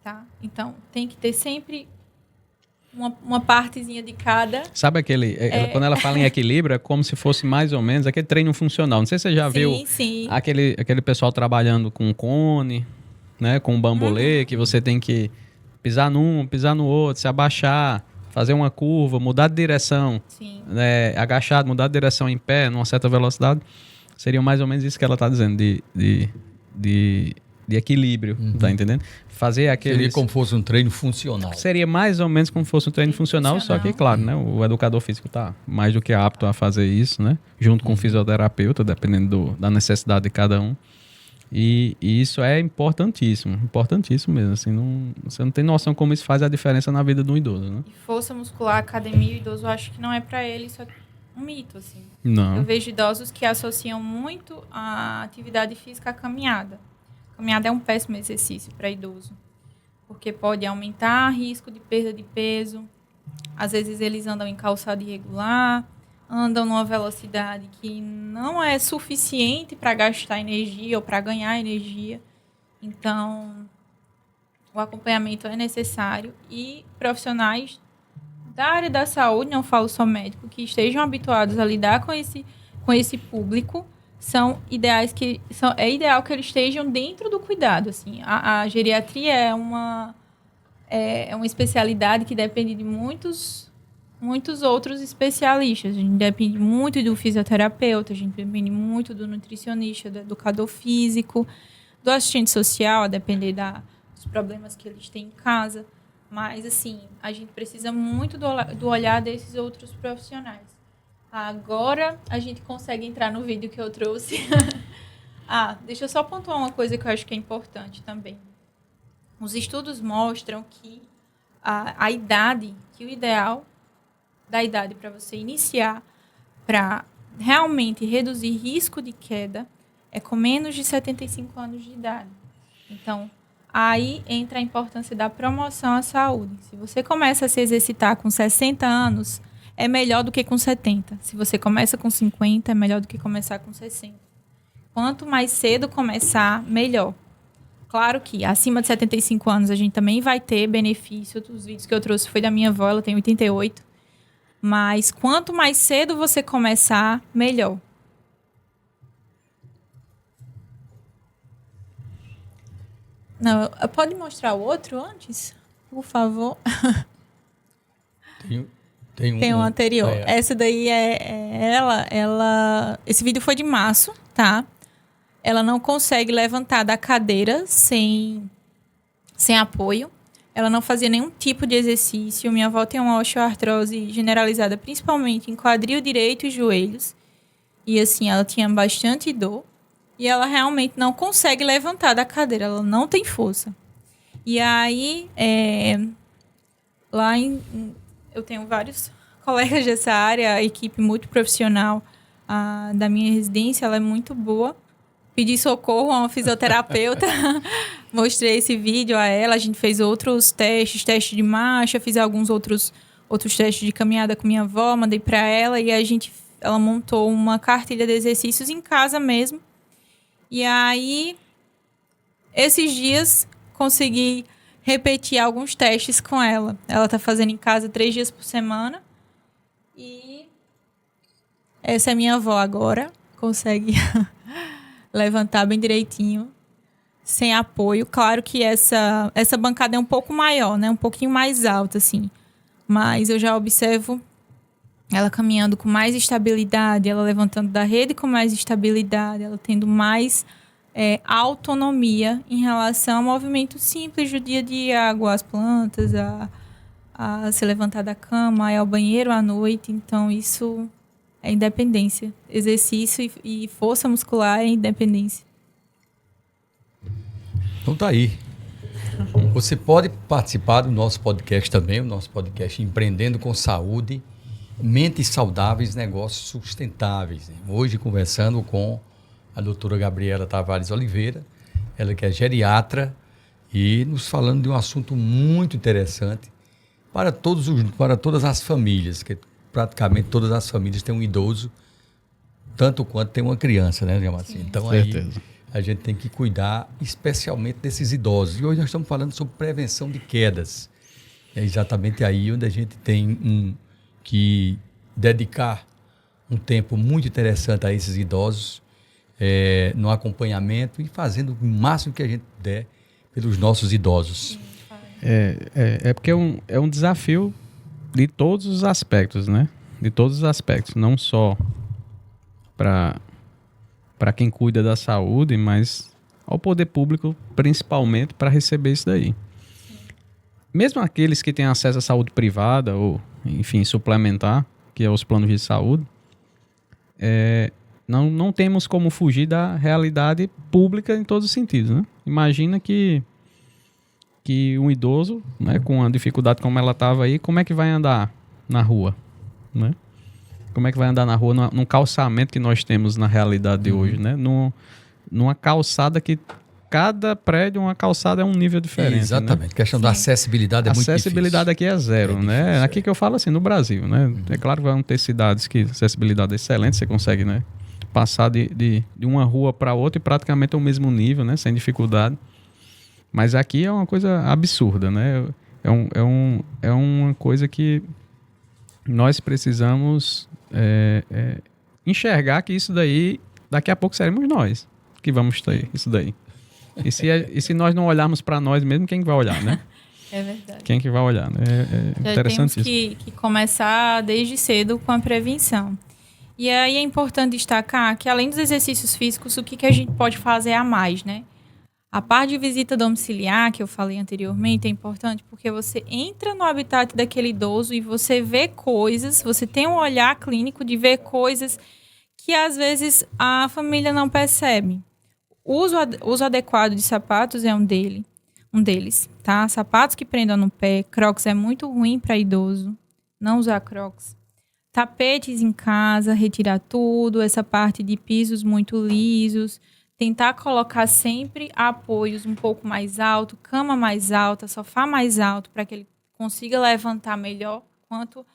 tá? Então, tem que ter sempre uma partezinha de cada. Sabe quando ela fala em equilíbrio, é como se fosse mais ou menos aquele treino funcional. Não sei se você já viu aquele pessoal trabalhando com cone, né, com bambolê, que você tem que pisar num, pisar no outro, se abaixar, fazer uma curva, mudar de direção, agachado, mudar de direção em pé, numa certa velocidade. Seria mais ou menos isso que ela está dizendo, de equilíbrio, tá entendendo? Fazer aquele... Seria como fosse um treino funcional. Seria mais ou menos como fosse um treino funcional, só que, claro, né, o educador físico está mais do que apto a fazer isso, né? Junto com o fisioterapeuta, dependendo da necessidade de cada um. E isso é importantíssimo mesmo. Assim, você não tem noção como isso faz a diferença na vida de um idoso, né? E força muscular, academia, o idoso, eu acho que não é para ele, isso é um mito, assim. Não. Eu vejo idosos que associam muito a atividade física à caminhada. Caminhada é um péssimo exercício para idoso, porque pode aumentar o risco de perda de peso. Às vezes eles andam em calçada irregular, andam numa velocidade que não é suficiente para gastar energia ou para ganhar energia. Então, o acompanhamento é necessário e profissionais da área da saúde, não falo só médico, que estejam habituados a lidar com esse público, é ideal que eles estejam dentro do cuidado. Assim. A geriatria é uma especialidade que depende de muitos outros especialistas. A gente depende muito do fisioterapeuta, a gente depende muito do nutricionista, do educador físico, do assistente social, a depender dos problemas que eles têm em casa. Mas, assim, a gente precisa muito do olhar desses outros profissionais. Agora a gente consegue entrar no vídeo que eu trouxe. Deixa eu só pontuar uma coisa que eu acho que é importante também. Os estudos mostram que a idade, que o ideal da idade para você iniciar, para realmente reduzir risco de queda, é com menos de 75 anos de idade. Então, aí entra a importância da promoção à saúde. Se você começa a se exercitar com 60 anos, é melhor do que com 70. Se você começa com 50, é melhor do que começar com 60. Quanto mais cedo começar, melhor. Claro que acima de 75 anos a gente também vai ter benefício. Os vídeos que eu trouxe foi da minha avó, ela tem 88. Mas quanto mais cedo você começar, melhor. Não, pode mostrar o outro antes, por favor? Tem um anterior. Essa daí é ela. Esse vídeo foi de março, tá? Ela não consegue levantar da cadeira sem apoio. Ela não fazia nenhum tipo de exercício. Minha avó tem uma osteoartrose generalizada, principalmente em quadril direito e joelhos. E assim, ela tinha bastante dor. E ela realmente não consegue levantar da cadeira. Ela não tem força. E aí, eu tenho vários colegas dessa área, a equipe multiprofissional da minha residência, ela é muito boa. Pedi socorro a uma fisioterapeuta, mostrei esse vídeo a ela, a gente fez outros testes de marcha, fiz alguns outros testes de caminhada com minha avó, mandei para ela e ela montou uma cartilha de exercícios em casa mesmo. E aí, esses dias, consegui repetir alguns testes com ela. Ela está fazendo em casa 3 dias por semana. E essa é minha avó agora. Consegue levantar bem direitinho, sem apoio. Claro que essa bancada é um pouco maior, né? Um pouquinho mais alta, assim. Mas eu já observo ela caminhando com mais estabilidade, ela levantando da rede com mais estabilidade, ela tendo mais autonomia em relação ao movimento simples do dia a dia, a aguar as plantas, a se levantar da cama, a ir ao banheiro à noite. Então, isso é independência. Exercício e força muscular é independência. Então tá aí. Você pode participar do nosso podcast também, o nosso podcast Empreendendo com Saúde, Mentes Saudáveis, Negócios Sustentáveis. Hoje conversando com a doutora Gabriela Tavares Oliveira, ela que é geriatra, e nos falando de um assunto muito interessante para todas as famílias, que praticamente todas as famílias têm um idoso, tanto quanto tem uma criança, né, Marcinho? Então certeza. Aí a gente tem que cuidar especialmente desses idosos. E hoje nós estamos falando sobre prevenção de quedas. É exatamente aí onde a gente tem que dedicar um tempo muito interessante a esses idosos, no acompanhamento e fazendo o máximo que a gente puder pelos nossos idosos. É porque é um desafio de todos os aspectos, né? De todos os aspectos, não só para quem cuida da saúde, mas ao poder público, principalmente, para receber isso daí. Mesmo aqueles que têm acesso à saúde privada ou, enfim, suplementar, que é os planos de saúde, não temos como fugir da realidade pública em todos os sentidos, né? Imagina que um idoso, né, com a dificuldade como ela estava aí, como é que vai andar na rua, né? Como é que vai andar na rua num calçamento que nós temos na realidade de hoje, né? Numa calçada que cada prédio, uma calçada é um nível diferente. Exatamente. Né? A questão da acessibilidade é muito difícil. A acessibilidade aqui é zero, né? Aqui que eu falo assim, no Brasil, né? É claro que vão ter cidades que a acessibilidade é excelente, você consegue, né, passar de uma rua para outra e praticamente ao mesmo nível, né, sem dificuldade. Mas aqui é uma coisa absurda, né? É uma coisa que nós precisamos enxergar que isso daí, daqui a pouco seremos nós que vamos ter isso daí. E se nós não olharmos para nós mesmo, quem vai olhar, né? É verdade. Quem que vai olhar, né? É interessante isso. Temos que começar desde cedo com a prevenção. E aí é importante destacar que, além dos exercícios físicos, o que a gente pode fazer a mais, né? A parte de visita domiciliar, que eu falei anteriormente, é importante porque você entra no habitat daquele idoso e você vê coisas, você tem um olhar clínico de ver coisas que, às vezes, a família não percebe. O uso adequado de sapatos é um deles, tá? Sapatos que prendam no pé, Crocs é muito ruim para idoso, não usar Crocs. Tapetes em casa, retirar tudo, essa parte de pisos muito lisos, tentar colocar sempre apoios um pouco mais alto, cama mais alta, sofá mais alto, para que ele consiga levantar melhor, quanto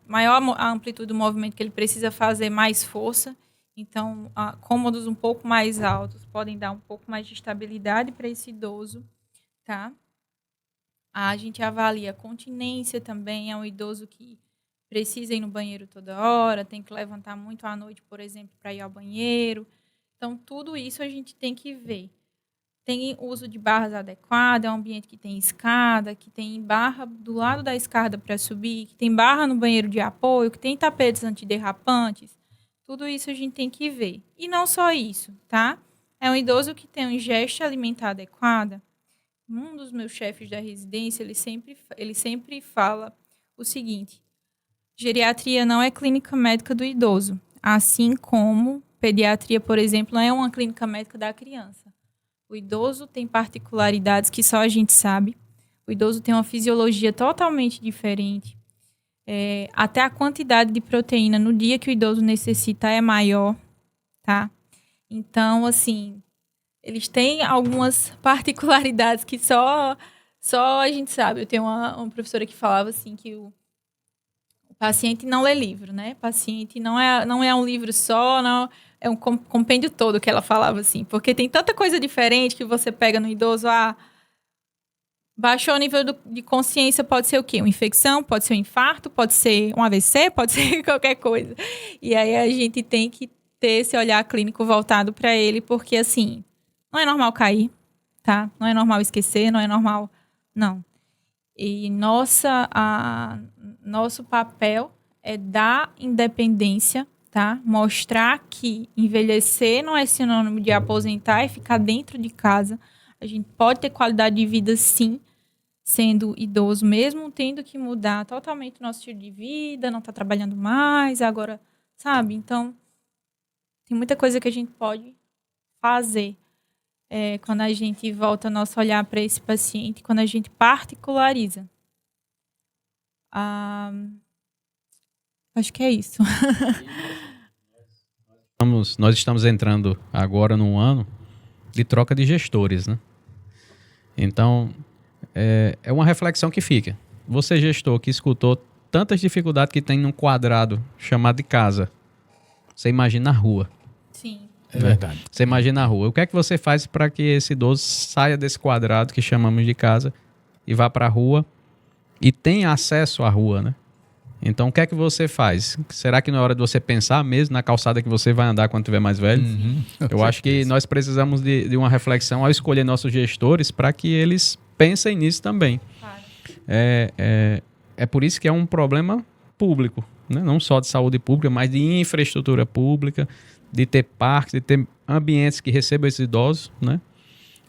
maior a amplitude do movimento que ele precisa fazer, mais força. Então, cômodos um pouco mais altos podem dar um pouco mais de estabilidade para esse idoso, tá? A gente avalia a continência também, é um idoso que precisa ir no banheiro toda hora, tem que levantar muito à noite, por exemplo, para ir ao banheiro. Então, tudo isso a gente tem que ver. Tem uso de barras adequado, é um ambiente que tem escada, que tem barra do lado da escada para subir, que tem barra no banheiro de apoio, que tem tapetes antiderrapantes. Tudo isso a gente tem que ver. E não só isso, tá? É um idoso que tem uma ingesta alimentar adequada. Um dos meus chefes da residência, ele sempre fala o seguinte: geriatria não é clínica médica do idoso, assim como pediatria, por exemplo, não é uma clínica médica da criança. O idoso tem particularidades que só a gente sabe. O idoso tem uma fisiologia totalmente diferente. Até a quantidade de proteína no dia que o idoso necessita é maior, tá? Então, assim, eles têm algumas particularidades que só a gente sabe. Eu tenho uma professora que falava assim que o paciente não lê livro, né? Paciente não é um livro só, não, é um compêndio todo, que ela falava assim. Porque tem tanta coisa diferente que você pega no idoso. Baixou o nível de consciência, pode ser o quê? Uma infecção, pode ser um infarto, pode ser um AVC, pode ser qualquer coisa. E aí a gente tem que ter esse olhar clínico voltado para ele, porque assim, não é normal cair, tá? Não é normal esquecer, não é normal... Não. E nosso papel é dar independência, tá? Mostrar que envelhecer não é sinônimo de aposentar e ficar dentro de casa. A gente pode ter qualidade de vida, sim, sendo idoso, mesmo tendo que mudar totalmente o nosso estilo de vida, não tá trabalhando mais, agora, sabe? Então, tem muita coisa que a gente pode fazer quando a gente volta nosso olhar para esse paciente, quando a gente particulariza. Acho que é isso. Nós estamos entrando agora num ano de troca de gestores, né? Então, é uma reflexão que fica. Você, gestor, que escutou tantas dificuldades que tem num quadrado chamado de casa, você imagina a rua. Sim. É verdade. Você imagina a rua. O que é que você faz para que esse idoso saia desse quadrado que chamamos de casa e vá para a rua e tenha acesso à rua, né? Então, o que é que você faz? Será que não é hora de você pensar mesmo na calçada que você vai andar quando tiver mais velho? Eu acho que nós precisamos de uma reflexão ao escolher nossos gestores para que eles pensem nisso também. Claro. É por isso que é um problema público, né? Não só de saúde pública, mas de infraestrutura pública, de ter parques, de ter ambientes que recebam esses idosos, né?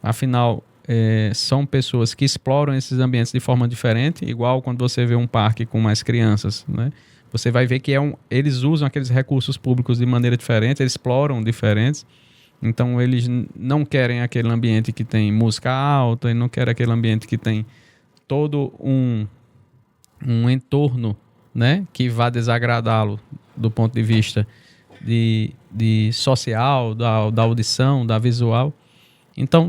Afinal, são pessoas que exploram esses ambientes de forma diferente, igual quando você vê um parque com mais crianças, né? Você vai ver que eles usam aqueles recursos públicos de maneira diferente, eles exploram diferentes. Então, eles não querem aquele ambiente que tem música alta, eles não querem aquele ambiente que tem todo um entorno, né, que vá desagradá-lo do ponto de vista de social, da audição, da visual. Então,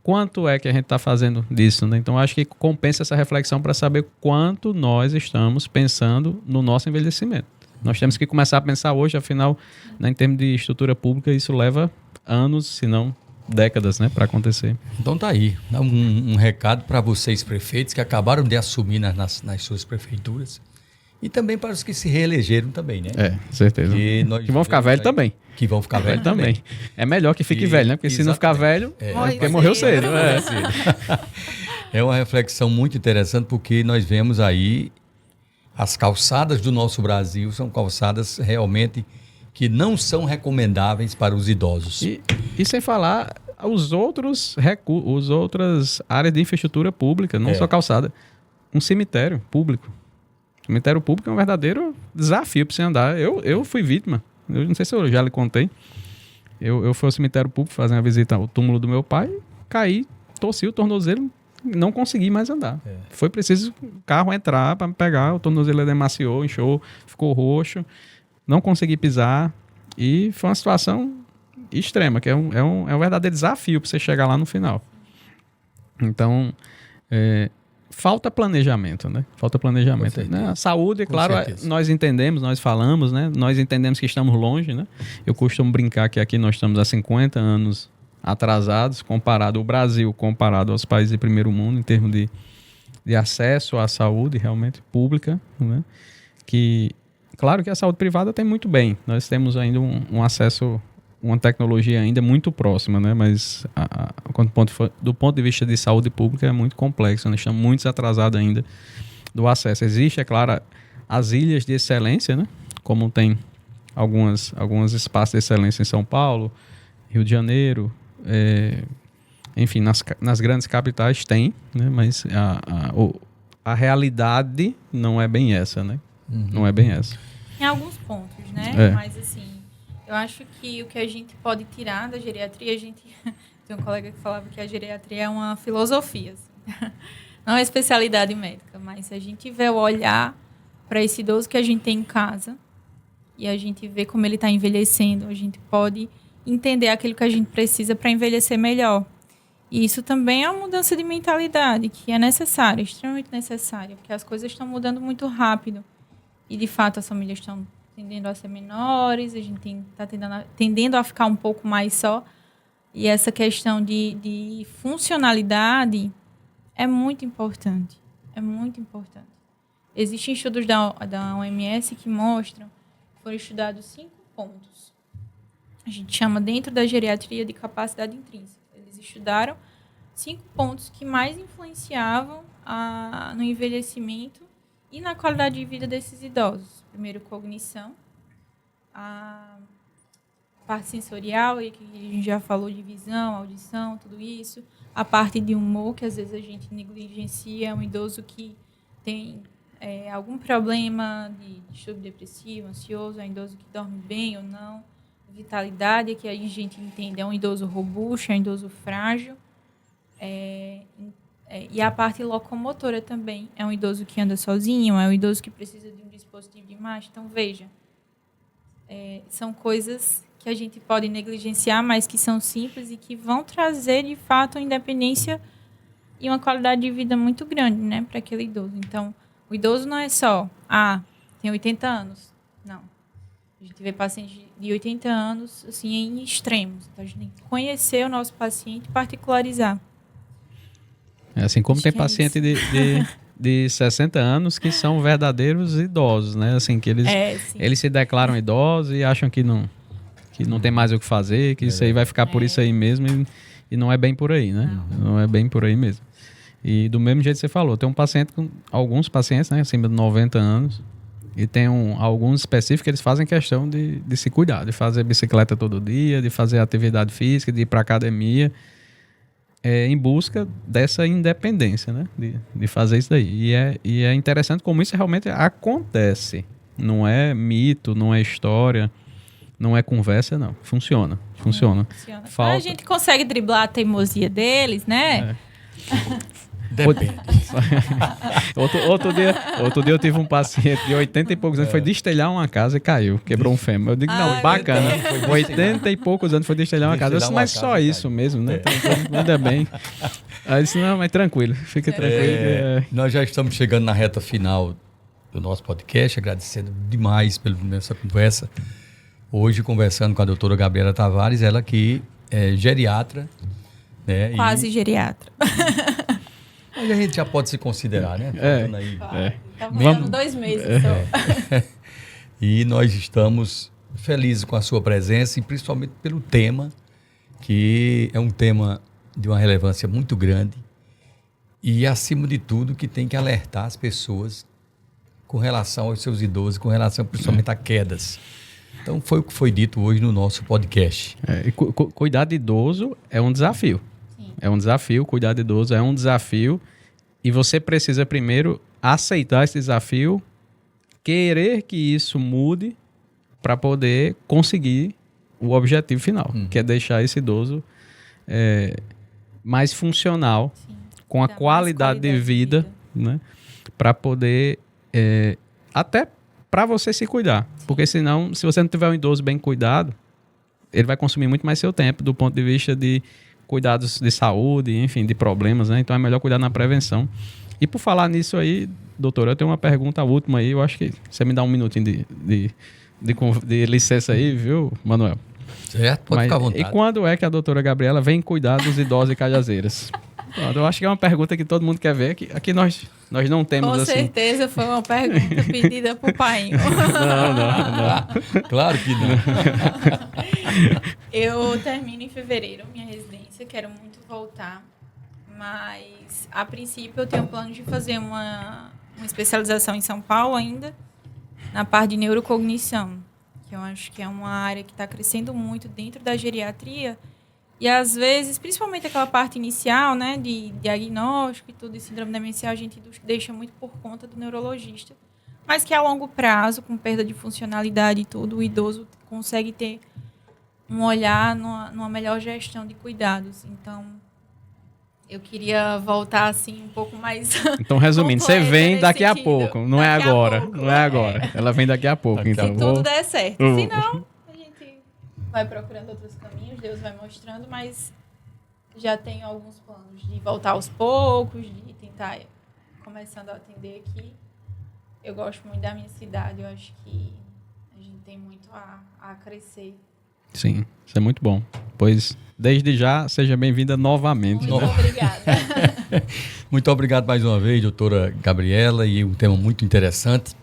quanto é que a gente está fazendo disso, né? Então, acho que compensa essa reflexão para saber quanto nós estamos pensando no nosso envelhecimento. Nós temos que começar a pensar hoje, afinal, né, em termos de estrutura pública, isso leva anos, se não décadas, né, para acontecer. Então tá aí, um recado para vocês prefeitos que acabaram de assumir nas suas prefeituras e também para os que se reelegeram também, né? Certeza. Que vão ficar velhos também. Que vão ficar velhos também. É melhor que fique velho, né? Porque se não ficar velho, é porque morreu cedo. É uma reflexão muito interessante porque nós vemos aí as calçadas do nosso Brasil são calçadas realmente que não são recomendáveis para os idosos. E sem falar os outras áreas de infraestrutura pública, não só calçada. Um cemitério público. Cemitério público é um verdadeiro desafio para você andar. Eu fui vítima. Eu não sei se eu já lhe contei. Eu fui ao cemitério público fazer uma visita ao túmulo do meu pai, caí, torci o tornozelo, não consegui mais andar. Foi preciso o carro entrar para me pegar, o tornozelo emaciou, inchou, ficou roxo, não consegui pisar e foi uma situação extrema, que é um verdadeiro desafio para você chegar lá no final. Então, falta planejamento, né? Falta planejamento. Né? A saúde, claro, nós entendemos, nós falamos, né? Nós entendemos que estamos longe, né? Eu costumo brincar que aqui nós estamos há 50 anos atrasados, comparado ao Brasil, comparado aos países de primeiro mundo, em termos de acesso à saúde realmente pública, né? Que, claro que a saúde privada tem muito bem. Nós temos ainda um acesso, uma tecnologia ainda muito próxima, né? Mas do ponto de vista de saúde pública é muito complexo, nós estamos muito atrasados ainda do acesso. Existe, é claro, as ilhas de excelência, né? Como tem alguns espaços de excelência em São Paulo, Rio de Janeiro, enfim, nas grandes capitais tem, né? Mas a realidade não é bem essa, né? Não é bem essa. Em alguns pontos, né? Mas assim, eu acho que o que a gente pode tirar da geriatria, tem um colega que falava que a geriatria é uma filosofia, assim. Não é especialidade médica, mas se a gente tiver o olhar para esse idoso que a gente tem em casa e a gente vê como ele está envelhecendo, a gente pode entender aquilo que a gente precisa para envelhecer melhor. E isso também é uma mudança de mentalidade que é necessária, extremamente necessária, porque as coisas estão mudando muito rápido. E, de fato, as famílias estão tendendo a ser menores, a gente está tendendo a ficar um pouco mais só. E essa questão de funcionalidade é muito importante. É muito importante. Existem estudos da OMS que mostram que foram estudados 5 pontos. A gente chama dentro da geriatria de capacidade intrínseca. Eles estudaram 5 pontos que mais influenciavam no envelhecimento e na qualidade de vida desses idosos. Primeiro, cognição, a parte sensorial, que a gente já falou de visão, audição, tudo isso. A parte de humor, que às vezes a gente negligencia, um idoso que tem algum problema de distúrbio depressivo, ansioso, é um idoso que dorme bem ou não. Vitalidade, que a gente entende, é um idoso robusto, é um idoso frágil. E a parte locomotora também. É um idoso que anda sozinho, é um idoso que precisa de um dispositivo de imagem. Então, veja, são coisas que a gente pode negligenciar, mas que são simples e que vão trazer, de fato, uma independência e uma qualidade de vida muito grande, né, para aquele idoso. Então, o idoso não é só, tem 80 anos. Não. A gente vê pacientes de 80 anos, assim, em extremos. Então, a gente tem que conhecer o nosso paciente e particularizar. Assim como tem paciente de 60 anos que são verdadeiros idosos, né? Assim, que eles se declaram idosos e acham que não tem mais o que fazer, que isso aí vai ficar por isso aí mesmo e não é bem por aí, né? Não é bem por aí mesmo. E do mesmo jeito que você falou, tem alguns pacientes, né, acima de 90 anos, e tem alguns específicos que eles fazem questão de se cuidar, de fazer bicicleta todo dia, de fazer atividade física, de ir para academia, em busca dessa independência, né, de fazer isso daí. E é interessante como isso realmente acontece. Não é mito, não é história, não é conversa, não. Funciona. A gente consegue driblar a teimosia deles, né? Depende. Outro dia eu tive um paciente de 80 e poucos anos, foi destelhar uma casa e caiu, quebrou um fêmur. Eu digo, não, bacana. 80 e poucos anos foi destelhar uma casa. Eu disse, mas só isso mesmo, né? Então, ainda bem. Aí eu disse, não, mas tranquilo, fica tranquilo. Nós já estamos chegando na reta final do nosso podcast, agradecendo demais pela essa conversa. Hoje, conversando com a doutora Gabriela Tavares, ela que é geriatra. Né? Quase geriatra. Mas a gente já pode se considerar, né? Tá falando 2 meses só. E nós estamos felizes com a sua presença e principalmente pelo tema, que é um tema de uma relevância muito grande e, acima de tudo, que tem que alertar as pessoas com relação aos seus idosos, com relação principalmente a quedas. Então, foi o que foi dito hoje no nosso podcast. Cuidar de idoso é um desafio. É um desafio, cuidar de idoso é um desafio e você precisa primeiro aceitar esse desafio, querer que isso mude para poder conseguir o objetivo final, que é deixar esse idoso mais funcional, com a qualidade de vida, né? Para poder, até para você se cuidar, porque senão, se você não tiver um idoso bem cuidado, ele vai consumir muito mais seu tempo do ponto de vista de cuidados de saúde, enfim, de problemas, né? Então é melhor cuidar na prevenção. E por falar nisso aí, doutora, eu tenho uma pergunta última aí, eu acho que você me dá um minutinho de licença aí, viu, Manuel? Certo, pode ficar à vontade. E quando é que a doutora Gabriela vem cuidar dos idosos e Cajazeiras? Eu acho que é uma pergunta que todo mundo quer ver, que aqui nós não temos com assim... Com certeza foi uma pergunta pedida por painho. Não. Claro que não. Eu termino em fevereiro minha residência, quero muito voltar, mas a princípio eu tenho plano de fazer uma especialização em São Paulo ainda, na parte de neurocognição, que eu acho que é uma área que está crescendo muito dentro da geriatria. E, às vezes, principalmente aquela parte inicial, né, de diagnóstico e tudo, de síndrome demencial, a gente deixa muito por conta do neurologista. Mas que a longo prazo, com perda de funcionalidade e tudo, o idoso consegue ter um olhar numa melhor gestão de cuidados. Então, eu queria voltar, assim, um pouco mais... Então, resumindo, você vem daqui a pouco, não é agora. Não é agora. Ela vem daqui a pouco, então. Se tudo der certo. Se não... vai procurando outros caminhos, Deus vai mostrando, mas já tenho alguns planos de voltar aos poucos, de tentar começando a atender aqui. Eu gosto muito da minha cidade, eu acho que a gente tem muito a crescer. Sim, isso é muito bom. Pois, desde já, seja bem-vinda novamente. Muito obrigada. Muito obrigado mais uma vez, doutora Gabriela, e um tema muito interessante.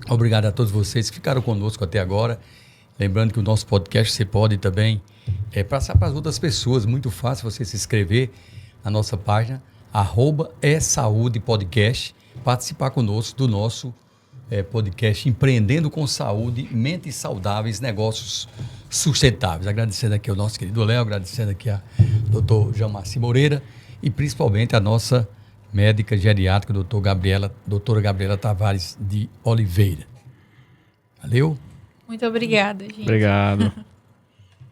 Obrigado a todos vocês que ficaram conosco até agora. Lembrando que o nosso podcast você pode também passar para as outras pessoas. Muito fácil você se inscrever na nossa página, @saúdepodcast, participar conosco do nosso podcast Empreendendo com Saúde, Mentes Saudáveis, Negócios Sustentáveis. Agradecendo aqui ao nosso querido Léo, agradecendo aqui a doutor Jamarci Moreira e principalmente a nossa médica geriátrica, doutora Gabriela Tavares de Oliveira. Valeu? Muito obrigada, gente. Obrigado.